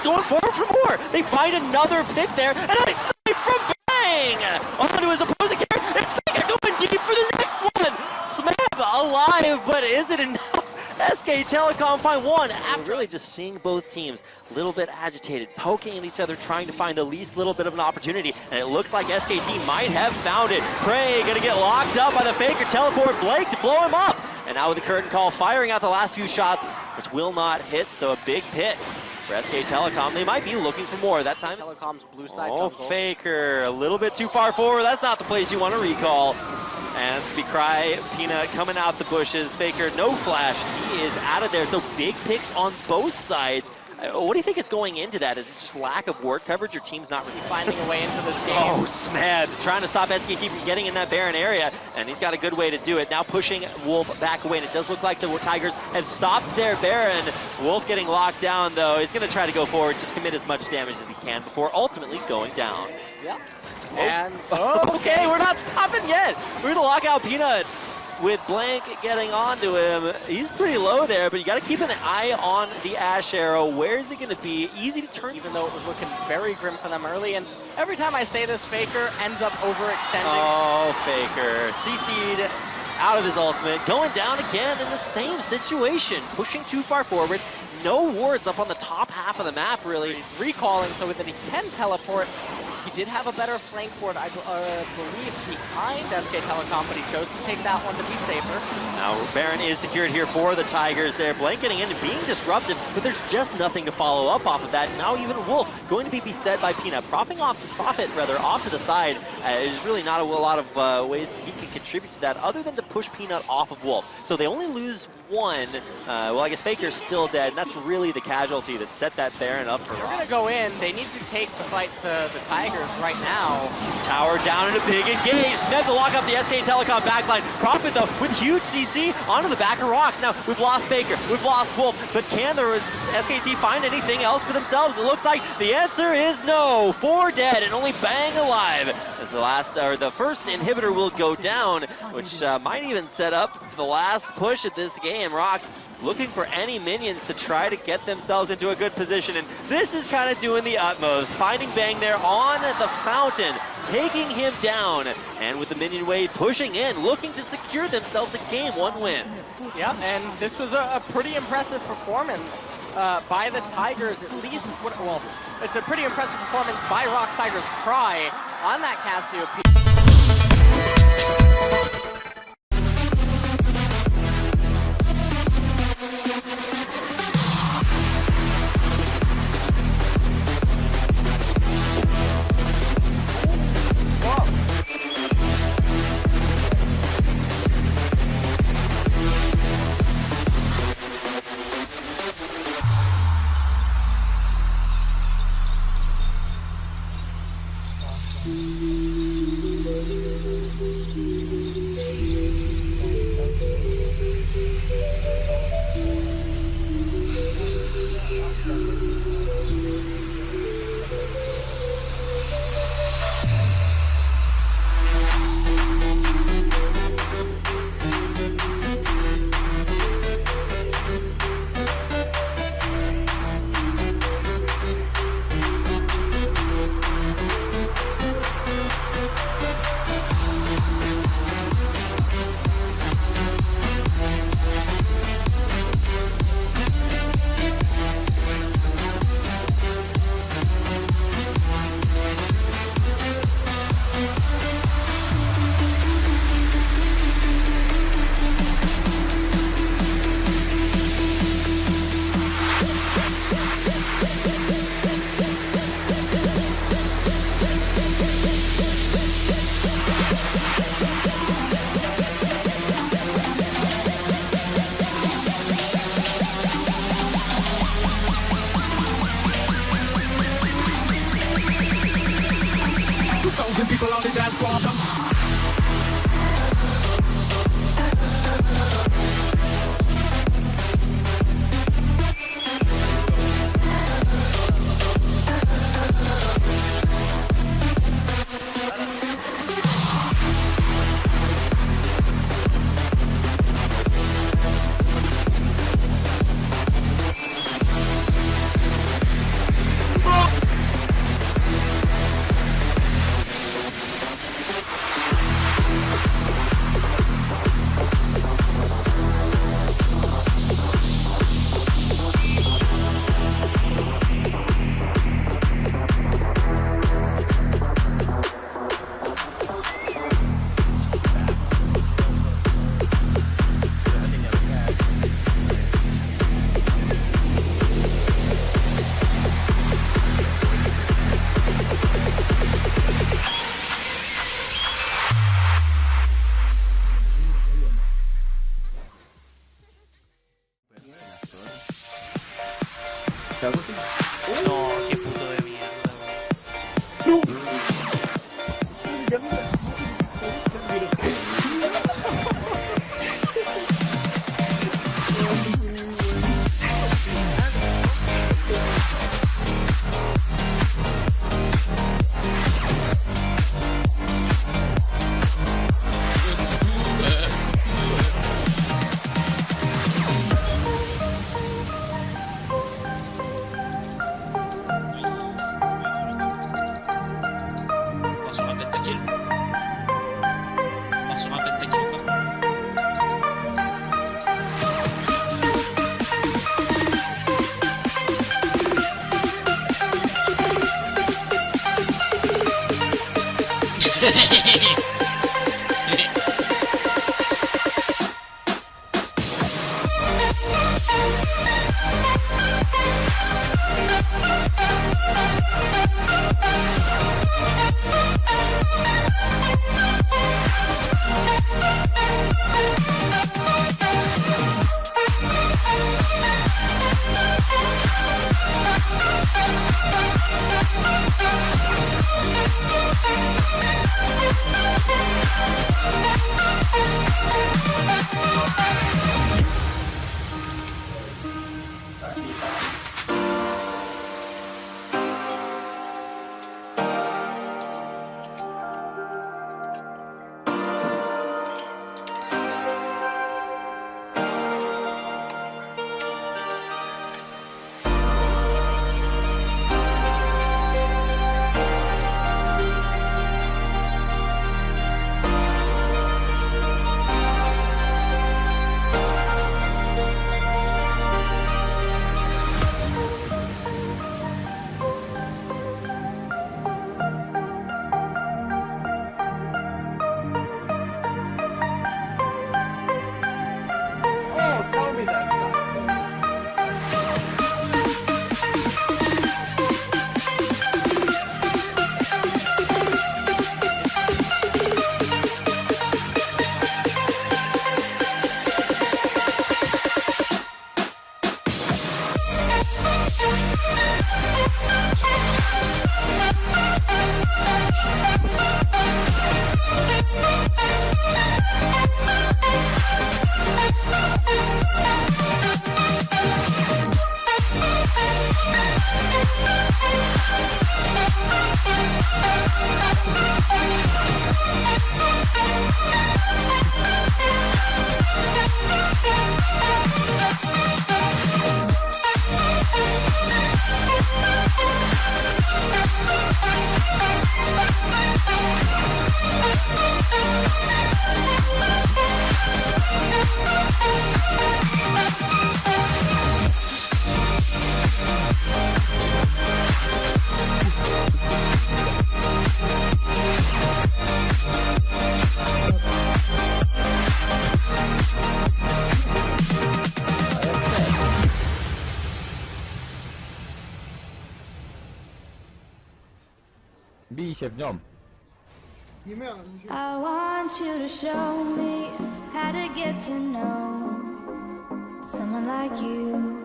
going forward for more. They find another pick there, and a snipe from Bang! Onto his opposing character. It's Faker going deep for the next one. Smab alive, but is it enough? SK Telecom find one. After really just seeing both teams a little bit agitated, poking at each other, trying to find the least little bit of an opportunity. And it looks like SKT might have found it. Prey gonna get locked up by the Faker teleport. Blake to blow him up. And now with the curtain call, firing out the last few shots, which will not hit. So a big pick for SK Telecom. They might be looking for more that time. Telecom's blue side jungle. jungle. Faker, a little bit too far forward. That's not the place you want to recall. And it's be Cry, Peanut coming out the bushes. Faker, no flash. He is out of there. So big picks on both sides. What do you think is going into that? Is it just lack of work coverage? Your team's not really finding a way into this game. Oh, Smab trying to stop SKT from getting in that Baron area, and he's got a good way to do it. Now pushing Wolf back away, and it does look like the Tigers have stopped their Baron. Wolf getting locked down, though. He's going to try to go forward, just commit as much damage as he can before ultimately going down. Yep. Oh. And okay, we're not stopping yet. We're going to lock out Peanut. With Blank getting onto him, he's pretty low there, but you got to keep an eye on the Ash Arrow. Where is it going to be? Easy to turn. Even though it was looking very grim for them early, and every time I say this, Faker ends up overextending. Oh, Faker. CC'd out of his ultimate, going down again in the same situation, pushing too far forward. No wards up on the top half of the map, really. He's recalling so that he can teleport. He did have a better flank ward, I believe, behind SK Telecom, but he chose to take that one to be safer. Now Baron is secured here for the Tigers there. Blank getting in and being disruptive, but there's just nothing to follow up off of that. Now even Wolf going to be beset by Peanut. Profit off to the side. There's really not a lot of ways that he can contribute to that other than to push Peanut off of Wolf. So they only lose one. Well, I guess Faker's still dead, and that's really the casualty that set that Baron up for They're going to go in. They need to take the fight to the Tigers right now. Tower down and a big engage. Smith to lock up the SK Telecom backline. Profit, though, with huge CC onto the back of rocks. Now, we've lost Faker, we've lost Wolf, but can the SKT find anything else for themselves? It looks like the answer is no. 4 dead and only Bang alive. As the first inhibitor will go down, which might even set up the last push at this game. Rocks looking for any minions to try to get themselves into a good position, and this is kind of doing the utmost. Finding Bang there on the fountain, taking him down, and with the minion wave pushing in, looking to secure themselves a Game 1 win. Yep, and this was a pretty impressive performance by the Tigers, at least. Well, it's a pretty impressive performance by Rock's Tigers Cry on that Cassiopeia. People on the dance floor. No, qué puto de mierda. Pasukan pentakill. Pasukan pentakill ba? Oh, tell me that's not good. Bij się w nią. I want you to show me how to get to know someone like you,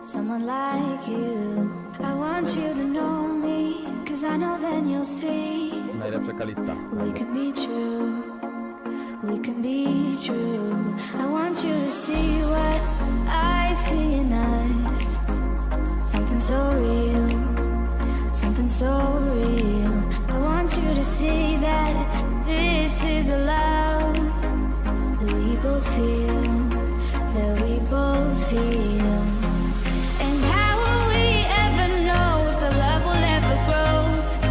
someone like you. I want you to know me, cause I know then you'll see Najlepsza kalista. we can be true, we can be true. I want you to see what I see in us, something so real, something so real. I want you to see that this is a love that we both feel, that we both feel. And how will we ever know if the love will ever grow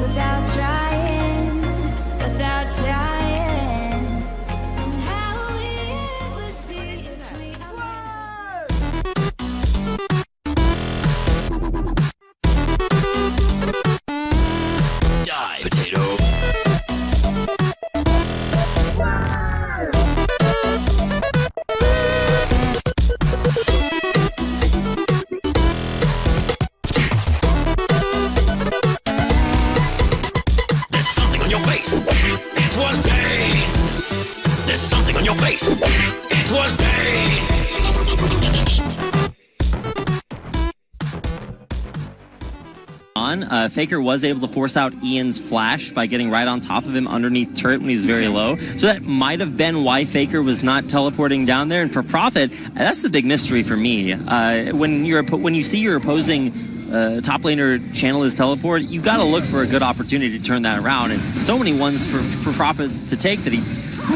without trying, without trying? And how will we ever see if we Die, potato. on. Faker was able to force out Ian's flash by getting right on top of him underneath turret when he was very low. So that might have been why Faker was not teleporting down there. And for Prophet, that's the big mystery for me. When you see your opposing top laner channel his teleport, you got to look for a good opportunity to turn that around. And so many ones for Prophet to take that he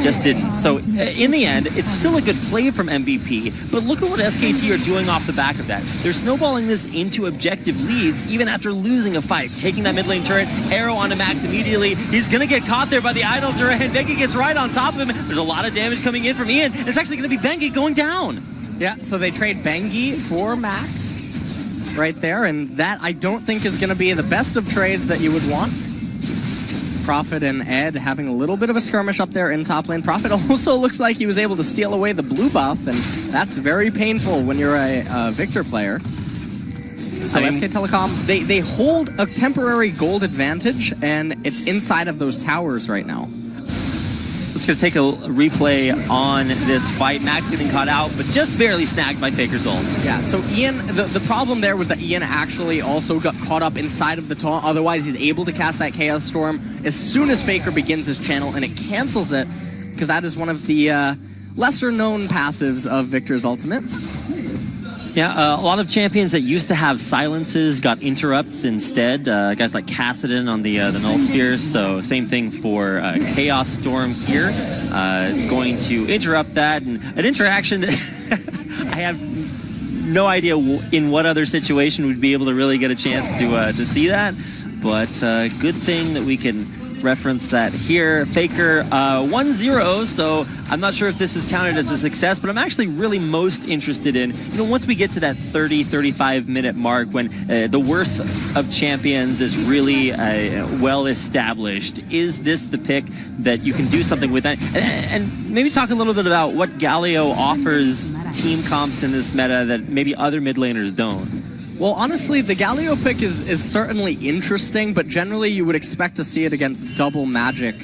just didn't. So in the end, it's still a good play from MVP, but look at what SKT are doing off the back of that. They're snowballing this into objective leads even after losing a fight, taking that mid lane turret, arrow onto Max immediately. He's going to get caught there by the idle turret, and Bengi gets right on top of him. There's a lot of damage coming in from Ian. It's actually going to be Bengi going down. Yeah, so they trade Bengi for Max right there, and that I don't think is going to be the best of trades that you would want. Prophet and Ed having a little bit of a skirmish up there in top lane. Prophet also looks like he was able to steal away the blue buff, and that's very painful when you're a Victor player. So SK Telecom, they hold a temporary gold advantage, and it's inside of those towers right now. Let's go take a replay on this fight. Max getting caught out, but just barely snagged by Faker's ult. Yeah, so Ian, the problem there was that Ian actually also got caught up inside of the taunt. Otherwise, he's able to cast that Chaos Storm as soon as Faker begins his channel, and it cancels it, because that is one of the lesser-known passives of Victor's ultimate. Yeah, a lot of champions that used to have silences got interrupts instead. Guys like Kassadin on the Null Sphere. So same thing for Chaos Storm here. Going to interrupt that. And an interaction that I have no idea in what other situation we'd be able to really get a chance to see that. But good thing that we can reference that here. Faker 1-0, so I'm not sure if this is counted as a success, but I'm actually really most interested in, once we get to that 30-35 minute mark when the worth of champions is really well established, is this the pick that you can do something with that? And maybe talk a little bit about what Galio offers team comps in this meta that maybe other mid laners don't. Well, honestly, the Galio pick is certainly interesting, but generally you would expect to see it against double magic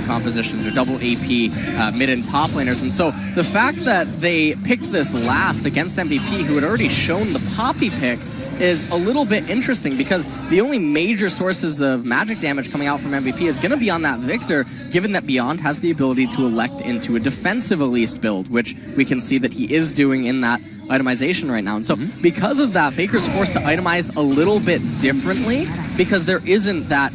compositions or double AP mid and top laners. And so the fact that they picked this last against MVP, who had already shown the Poppy pick, is a little bit interesting because the only major sources of magic damage coming out from MVP is going to be on that Victor, given that Beyond has the ability to elect into a defensive Elise build, which we can see that he is doing in that itemization right now. And so because of that, Faker's forced to itemize a little bit differently because there isn't that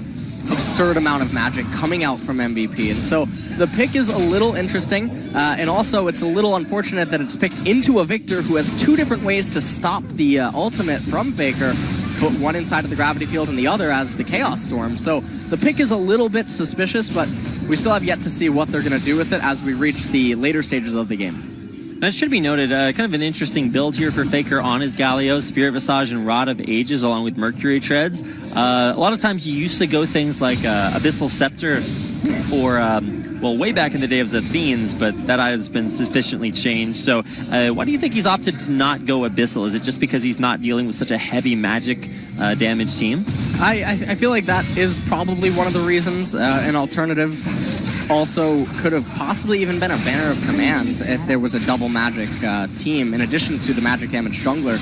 absurd amount of magic coming out from MVP. And so the pick is a little interesting, and also it's a little unfortunate that it's picked into a Victor who has two different ways to stop the ultimate from Faker, put one inside of the gravity field and the other as the Chaos Storm. So the pick is a little bit suspicious, but we still have yet to see what they're going to do with it as we reach the later stages of the game. Now, it should be noted, kind of an interesting build here for Faker on his Galio, Spirit Visage and Rod of Ages along with Mercury Treads. A lot of times you used to go things like Abyssal Scepter or, well, way back in the day it was Athenes, but that has been sufficiently changed. So why do you think he's opted to not go Abyssal? Is it just because he's not dealing with such a heavy magic damage team? I feel like that is probably one of the reasons. An alternative also could have possibly even been a Banner of Command if there was a double magic team in addition to the magic damage jungler.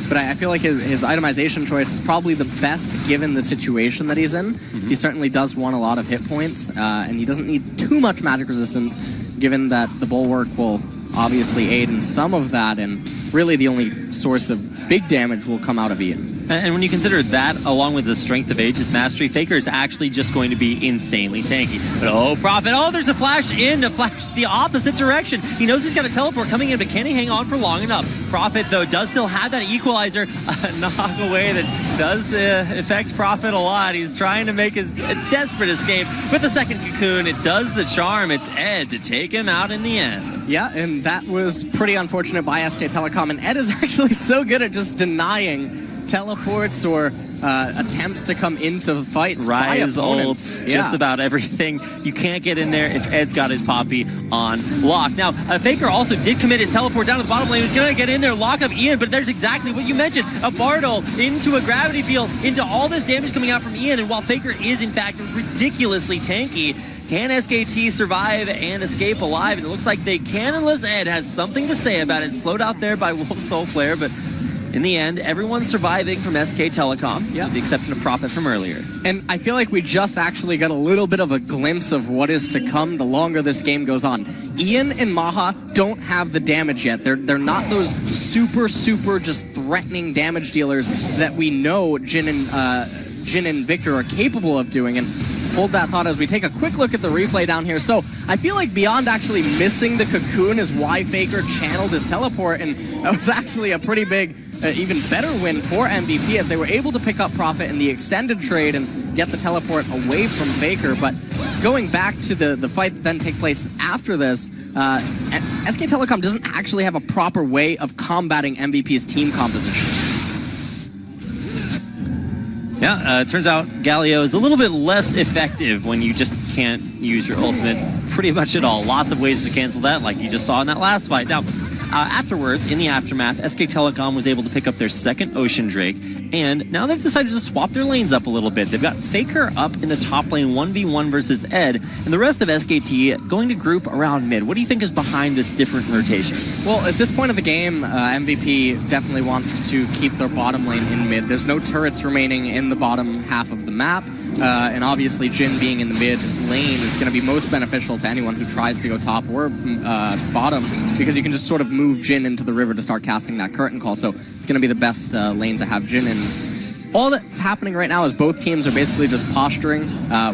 But I feel like his itemization choice is probably the best given the situation that he's in. He certainly does want a lot of hit points, and he doesn't need too much magic resistance given that the Bulwark will obviously aid in some of that, and really the only source of big damage will come out of Ian. And when you consider that, along with the Strength of Ages Mastery, Faker is actually just going to be insanely tanky. But oh, Prophet, oh, there's a flash in to flash the opposite direction. He knows he's got a teleport coming in, but can he hang on for long enough? Prophet, though, does still have that equalizer knock away that does affect Prophet a lot. He's trying to make his desperate escape with the second cocoon. It does the charm. It's Ed to take him out in the end. Yeah, and that was pretty unfortunate by SK Telecom, and Ed is actually so good at just denying teleports or attempts to come into fights. Rise ults, just about everything. You can't get in there if Ed's got his Poppy on lock. Now, Faker also did commit his teleport down to the bottom lane. He's going to get in there, lock up Ian, but there's exactly what you mentioned. A Bardol into a gravity field, into all this damage coming out from Ian, and while Faker is, in fact, ridiculously tanky, can SKT survive and escape alive? And it looks like they can, unless Ed has something to say about it. Slowed out there by Wolf Soul Flare, but in the end, everyone's surviving from SK Telecom, with the exception of Prophet from earlier. And I feel like we just actually got a little bit of a glimpse of what is to come the longer this game goes on. Ian and Maha don't have the damage yet. They're not those super just threatening damage dealers that we know Jin and Victor are capable of doing. And hold that thought as we take a quick look at the replay down here. So I feel like beyond actually missing the cocoon is why Faker channeled his teleport, and that was actually a pretty big, even better win for MVP as they were able to pick up Prophet in the extended trade and get the teleport away from Faker. But going back to the fight that then take place after this, SK Telecom doesn't actually have a proper way of combating MVP's team composition. Yeah, it turns out Galio is a little bit less effective when you just can't use your ultimate pretty much at all. Lots of ways to cancel that, like you just saw in that last fight. Now, afterwards, in the aftermath, SK Telecom was able to pick up their second Ocean Drake, and now they've decided to swap their lanes up a little bit. They've got Faker up in the top lane, 1v1 versus Ed, and the rest of SKT going to group around mid. What do you think is behind this different rotation? Well, at this point of the game, MVP definitely wants to keep their bottom lane in mid. There's no turrets remaining in the bottom half of the map, and obviously Jin being in the mid lane is going to be most beneficial to anyone who tries to go top or bottom, because you can just sort of move Jin into the river to start casting that curtain call. So it's going to be the best lane to have Jin in. All that's happening right now is both teams are basically just posturing,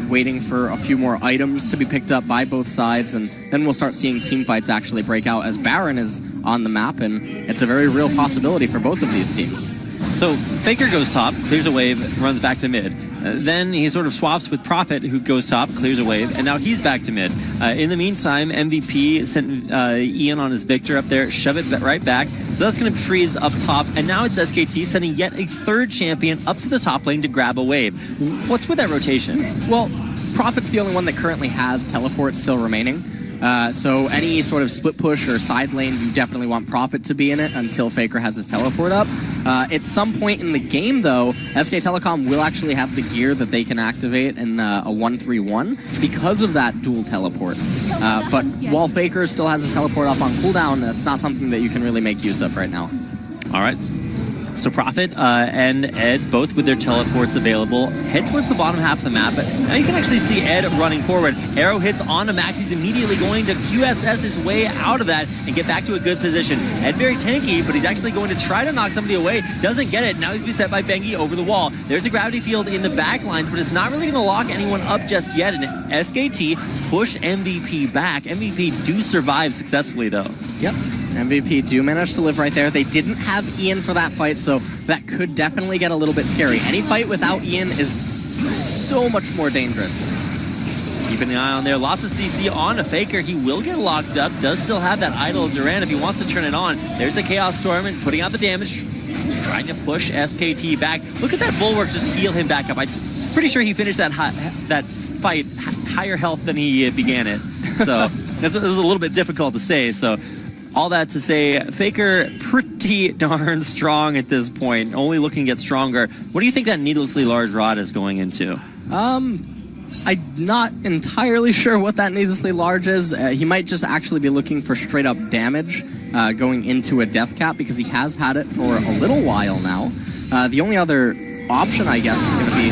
waiting for a few more items to be picked up by both sides, and then we'll start seeing team fights actually break out as Baron is on the map, and it's a very real possibility for both of these teams. So Faker goes top, clears a wave, runs back to mid. Then he sort of swaps with Prophet, who goes top, clears a wave, and now he's back to mid. In the meantime, MVP sent Ian on his Victor up there, shove it right back. So that's going to freeze up top, and now it's SKT sending yet a third champion up to the top lane to grab a wave. What's with that rotation? Well, Prophet's the only one that currently has teleport still remaining. So any sort of split push or side lane, you definitely want Prophet to be in it until Faker has his teleport up. At some point in the game, though, SK Telecom will actually have the gear that they can activate in a 1-3-1 because of that dual teleport. But while Faker still has his teleport up on cooldown, that's not something that you can really make use of right now. All right. So Prophet and Ed, both with their teleports available, head towards the bottom half of the map. But now you can actually see Ed running forward. Arrow hits onto Max. He's immediately going to QSS his way out of that and get back to a good position. Ed very tanky, but he's actually going to try to knock somebody away. Doesn't get it. Now he's beset by Bengi over the wall. There's the gravity field in the back lines, but it's not really going to lock anyone up just yet. And SKT push MVP back. MVP do survive successfully, though. Yep. MVP do manage to live right there. They didn't have Ian for that fight, so that could definitely get a little bit scary. Any fight without Ian is so much more dangerous. Keeping an eye on there. Lots of CC on a Faker. He will get locked up. Does still have that idol of Duran if he wants to turn it on. There's the Chaos Storm and putting out the damage. Trying to push SKT back. Look at that Bulwark just heal him back up. I'm pretty sure he finished that fight higher health than he began it. So it was a little bit difficult to say. So all that to say, Faker pretty darn strong at this point, only looking to get stronger. What do you think that needlessly large rod is going into? I'm not entirely sure what that needlessly large is. He might just actually be looking for straight up damage going into a death cap, because he has had it for a little while now. The only other option, I guess, is going to be...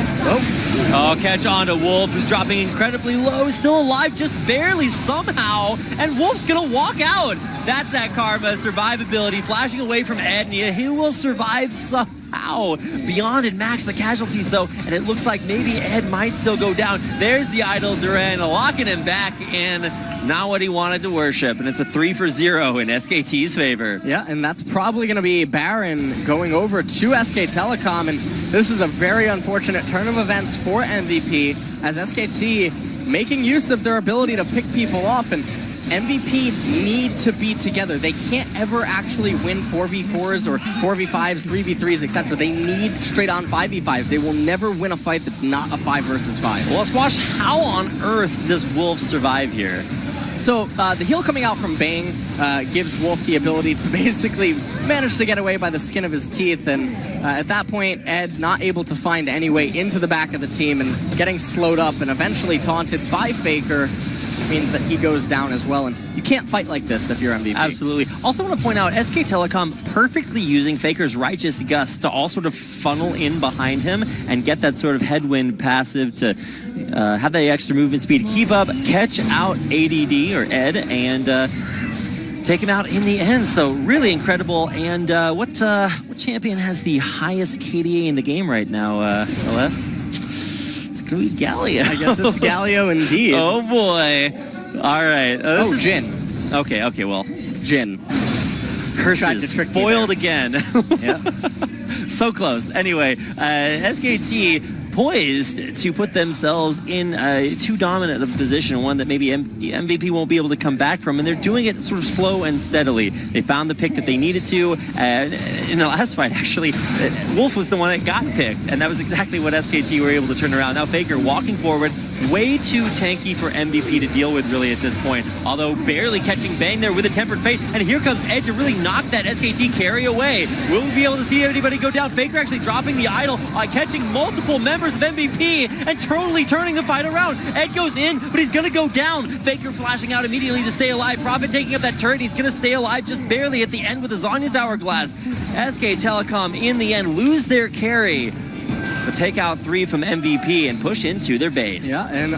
Oh, catch on to Wolf, who's dropping incredibly low, still alive, just barely somehow, and Wolf's gonna walk out. That's that Karma survivability, flashing away from Ed, and he will survive somehow. Beyond and Max the casualties, though, and it looks like maybe Ed might still go down. There's the idol Duran, locking him back in. Not what he wanted to worship, and it's a 3-for-0 in SKT's favor. Yeah, and that's probably going to be Baron going over to SK Telecom, and this is a very unfortunate turn of events for MVP, as SKT making use of their ability to pick people off, and MVP need to be together. They can't ever actually win 4v4s or 4v5s, 3v3s, etc. They need straight-on 5v5s. They will never win a fight that's not a 5 versus 5. Well, let's watch how on earth does Wolf survive here. So the heal coming out from Bang gives Wolf the ability to basically manage to get away by the skin of his teeth, and at that point, Ed not able to find any way into the back of the team and getting slowed up and eventually taunted by Faker. means that he goes down as well. And you can't fight like this if you're MVP. Absolutely. Also want to point out, SK Telecom perfectly using Faker's Righteous Gust to all sort of funnel in behind him and get that sort of headwind passive to have that extra movement speed, keep up, catch out ADD or Ed, and take him out in the end. So really incredible. And what champion has the highest KDA in the game right now, LS? It's going to be Galio. I guess it's Galio indeed. Oh boy. All right. Jin. Okay, well. Jin. Curses. Foiled again. Yeah. So close. Anyway, SKT poised to put themselves in too dominant of a position, one that maybe MVP won't be able to come back from, and they're doing it sort of slow and steadily. They found the pick that they needed to. In the last fight, actually, Wolf was the one that got picked, and that was exactly what SKT were able to turn around. Now Faker walking forward, way too tanky for MVP to deal with really at this point, although barely catching Bang there with a Tempered Fate, and here comes Ed to really knock that SKT carry away. Will we be able to see anybody go down? Faker actually dropping the idol, catching multiple members of MVP and totally turning the fight around. Ed goes in, but he's gonna go down. Faker flashing out immediately to stay alive. Prophet taking up that turret. He's gonna stay alive just barely at the end with his Zanya's Hourglass. SK Telecom in the end lose their carry, but take out 3 from MVP and push into their base. Yeah, and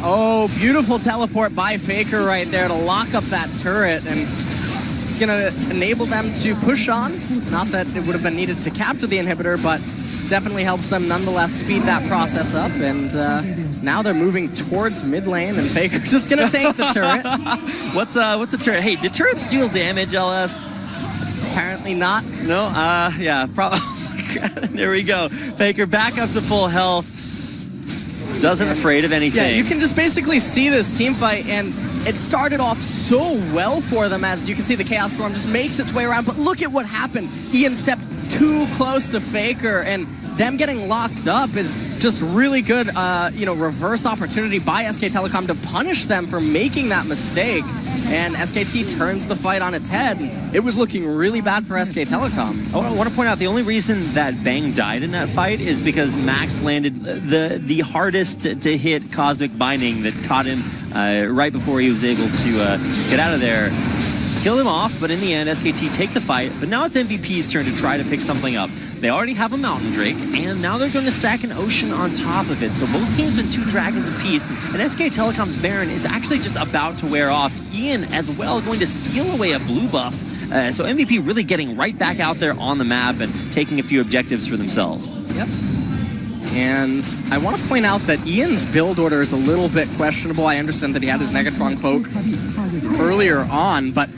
beautiful teleport by Faker right there to lock up that turret, and it's gonna enable them to push on. Not that it would have been needed to capture the inhibitor, but definitely helps them nonetheless speed that process up, and now they're moving towards mid lane, and Faker's just gonna take the turret. What's a turret? Hey, did turrets deal damage, LS? Apparently not. No, yeah, probably. There we go. Faker back up to full health. Doesn't afraid of anything. Yeah, you can just basically see this team fight, and it started off so well for them. As you can see, the Chaos Storm just makes its way around, but look at what happened. Ian stepped too close to Faker, and them getting locked up is just really good, reverse opportunity by SK Telecom to punish them for making that mistake. And SKT turns the fight on its head. It was looking really bad for SK Telecom. I want to point out the only reason that Bang died in that fight is because Max landed the hardest to hit Cosmic Binding that caught him right before he was able to get out of there. Kill him off, but in the end, SKT take the fight. But now it's MVP's turn to try to pick something up. They already have a Mountain Drake, and now they're going to stack an Ocean on top of it. So both teams with 2 dragons apiece, and SK Telecom's Baron is actually just about to wear off. Ian, as well, going to steal away a blue buff. So MVP really getting right back out there on the map and taking a few objectives for themselves. Yep. And I want to point out that Ian's build order is a little bit questionable. I understand that he had his Negatron poke earlier on, but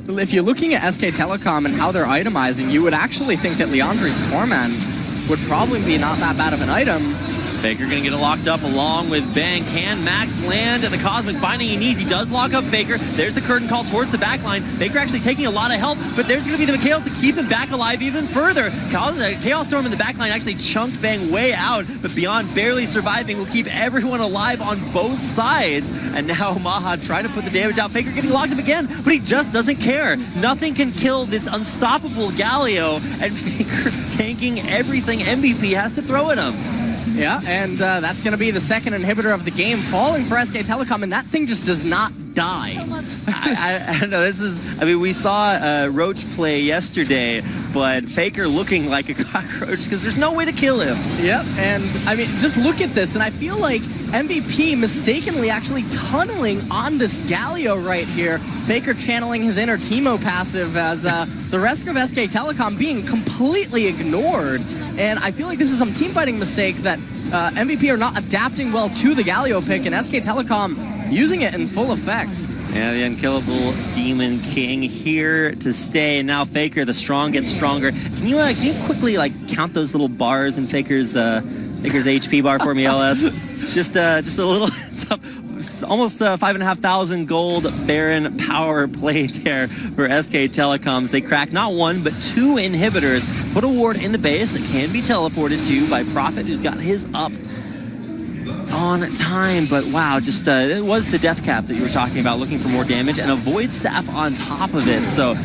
if you're looking at SK Telecom and how they're itemizing, you would actually think that Leandri's Torment would probably be not that bad of an item. Faker gonna get it locked up along with Bang. Can Max land at the Cosmic Binding he needs? He does lock up Faker. There's the curtain call towards the backline. Faker actually taking a lot of help, but there's gonna be the Mikhail to keep him back alive even further. Chaos Storm in the backline actually chunked Bang way out, but Beyond barely surviving will keep everyone alive on both sides. And now Maha trying to put the damage out. Faker getting locked up again, but he just doesn't care. Nothing can kill this unstoppable Galio, and Faker tanking everything MVP has to throw at him. Yeah, and that's going to be the second inhibitor of the game, falling for SK Telecom, and that thing just does not die. I don't know, we saw Roach play yesterday, but Faker looking like a cockroach because there's no way to kill him. Yep, and just look at this, and I feel like MVP mistakenly actually tunneling on this Galio right here. Faker channeling his inner Teemo passive as the rest of SK Telecom being completely ignored. And I feel like this is some team fighting mistake that MVP are not adapting well to the Galio pick, and SK Telecom using it in full effect. Yeah, the unkillable Demon King here to stay. And now Faker, the strong gets stronger. Can you quickly count those little bars in Faker's HP bar for me, LS? just a little. It's almost 5,500 gold Baron power play there for SK Telecoms. They crack not 1 but 2 inhibitors. Put a ward in the base that can be teleported to by Prophet, who's got his up. on time, but wow, just it was the death cap that you were talking about, looking for more damage, and a void staff on top of it. So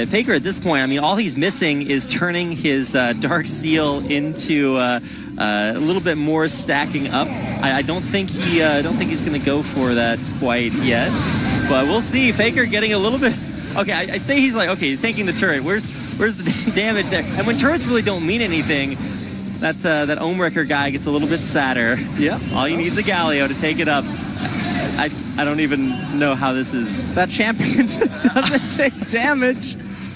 Faker at this point, I mean, all he's missing is turning his Dark Seal into a little bit more stacking up. I don't think he's going to go for that quite yet, but we'll see. Faker getting a little bit. Okay, I say he's like, okay, he's taking the turret. Where's the damage there? And when turrets really don't mean anything, that Ohmwrecker guy gets a little bit sadder. Yeah. All you need is a Galio to take it up. I don't even know how this is. That champion just doesn't take damage.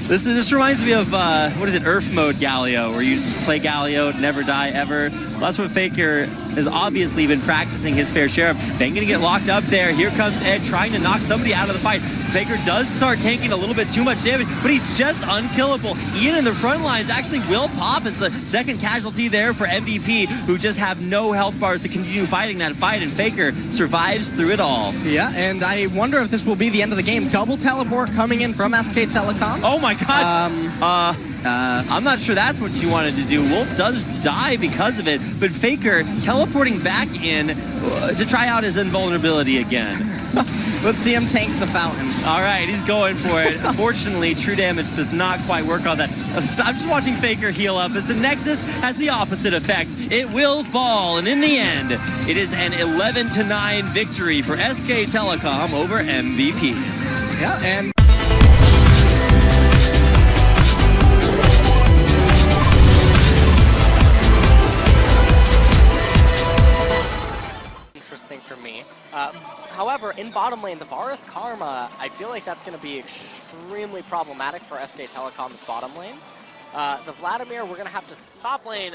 This reminds me of, what is it, Earth mode Galio, where you just play Galio, never die ever. Well, that's what Faker has obviously been practicing his fair share of. Then gonna get locked up there. Here comes Ed trying to knock somebody out of the fight. Faker does start taking a little bit too much damage, but he's just unkillable. Ian in the front lines actually will pop as the second casualty there for MVP, who just have no health bars to continue fighting that fight, and Faker survives through it all. Yeah, and I wonder if this will be the end of the game. Double teleport coming in from SK Telecom. Oh my god! I'm not sure that's what you wanted to do. Wolf does die because of it, but Faker teleporting back in to try out his invulnerability again. Let's see him tank the fountain. All right, he's going for it. Unfortunately, true damage does not quite work on that. I'm just watching Faker heal up as the Nexus has the opposite effect. It will fall, and in the end, it is an 11-9 victory for SK Telecom over MVP. Yeah, and for me. However, in bottom lane, the Varus Karma, I feel like that's going to be extremely problematic for SK Telecom's bottom lane. The Vladimir, we're going to have to... Top lane,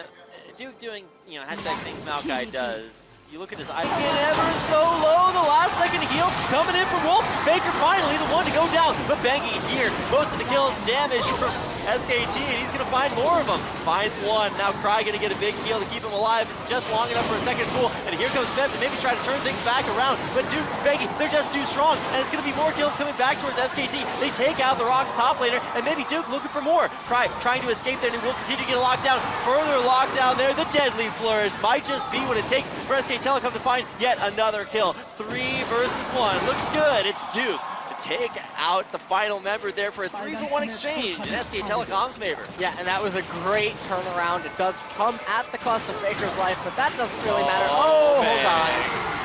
Duke doing, hashtag things Maokai does. You look at his eyes. Ever so low, the last second heal coming in from Wolf. Faker finally the one to go down, but Bengi here, most of the kills damage from SKT, and he's gonna find more of them. Finds one, now Cry gonna get a big heal to keep him alive just long enough for a second pool, and here comes Feb to maybe try to turn things back around, but Duke, Bengi, they're just too strong, and it's gonna be more kills coming back towards SKT. They take out the Rocks top laner, and maybe Duke looking for more. Cry trying to escape there, and he will continue to get locked down. Further lockdown there, the deadly flourish might just be what it takes for SK Telecom to find yet another kill. 3 versus 1. Looks good. It's Duke to take out the final member there for a 3-for-1 exchange in SK Telecom's favor. Yeah, and that was a great turnaround. It does come at the cost of Faker's life, but that doesn't really matter. Oh, hold on.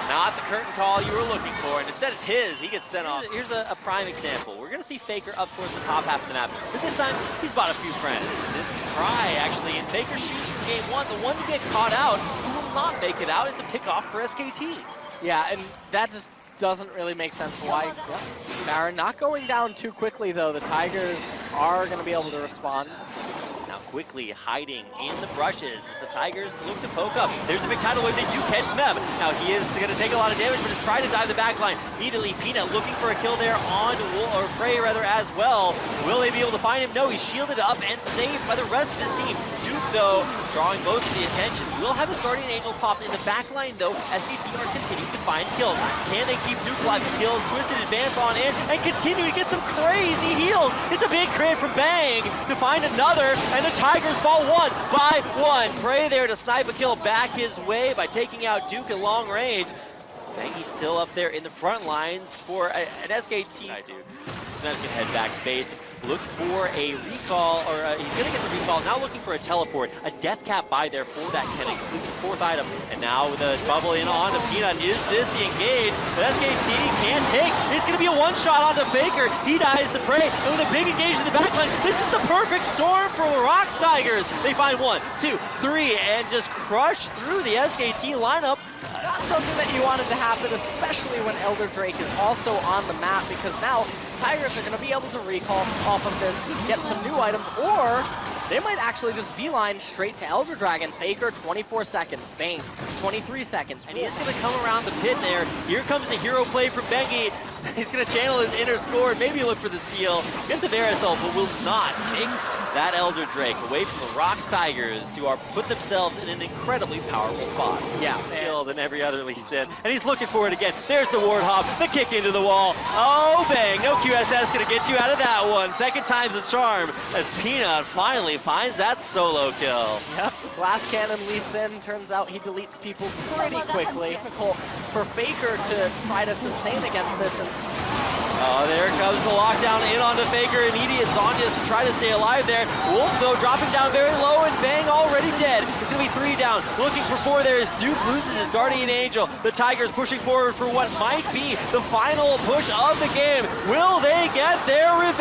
Not the curtain call you were looking for, and instead it's his. He gets sent off. Here's a prime example. We're going to see Faker up towards the top half of the map, but this time he's bought a few friends. This is Cry, actually, and Faker shoots for game 1. The one to get caught out, who will not make it out, is a pick-off for SKT. Yeah, and that just doesn't really make sense why. Baron not going down too quickly, though. The Tigers are going to be able to respond. Now quickly hiding in the brushes as the Tigers look to poke up. There's the big tidal wave. They do catch Smeb. Now he is going to take a lot of damage, but is trying to dive the back line. Immediately, Peanut looking for a kill there on Frey rather as well. Will they be able to find him? No, he's shielded up and saved by the rest of his team. Duke, though, drawing most of the attention. Will have his Guardian Angel popped in the back line, though. SKT are continuing to find kills. Can they keep Duke alive? Kills, Twisted advance on in, and continue to get some crazy heals. It's a big crit from Bang to find another, and the Tigers fall 1 by 1. Frey there to snipe a kill back his way by taking out Duke at long range. Bangy's still up there in the front lines for an SKT. Smeb can head back to base. Look for a recall, or he's gonna get the recall, now looking for a teleport. A death cap by there for that Kenning, complete his 4th item. And now with a bubble in on the Peanut, is this the engage? But SKT can't take, it's gonna be a one-shot onto Faker. He dies to Prey, and with a big engage in the backline, this is the perfect storm for the Rocks Tigers. They find 1, 2, 3, and just crush through the SKT lineup. Not something that you wanted to happen, especially when Elder Drake is also on the map, because now Tigers are going to be able to recall off of this, get some new items, or they might actually just beeline straight to Elder Dragon. Faker, 24 seconds. Bang, 23 seconds. And he is going to come around the pit there. Here comes the hero play from Bengi. He's going to channel his inner score and maybe look for the steal. Get the Marisol, but will not take that Elder Drake away from the Rocks Tigers, who are put themselves in an incredibly powerful spot. Yeah, Than every other Lee Sin. And he's looking for it again. There's the ward hop, the kick into the wall. Oh, bang. No QSS going to get you out of that one. Second time's the charm as Peanut finally finds that solo kill. Yep, Glass Cannon Lee Sin, turns out he deletes people pretty quickly. Difficult for Faker to try to sustain against this. And oh, there comes the lockdown in onto Faker. Immediate Zondius to try to stay alive there. Wolf, though, dropping down very low, and Bang already dead. It's going to be 3 down. Looking for 4 there is Duke loses his Guardian Angel. The Tigers pushing forward for what might be the final push of the game. Will they get their revenge?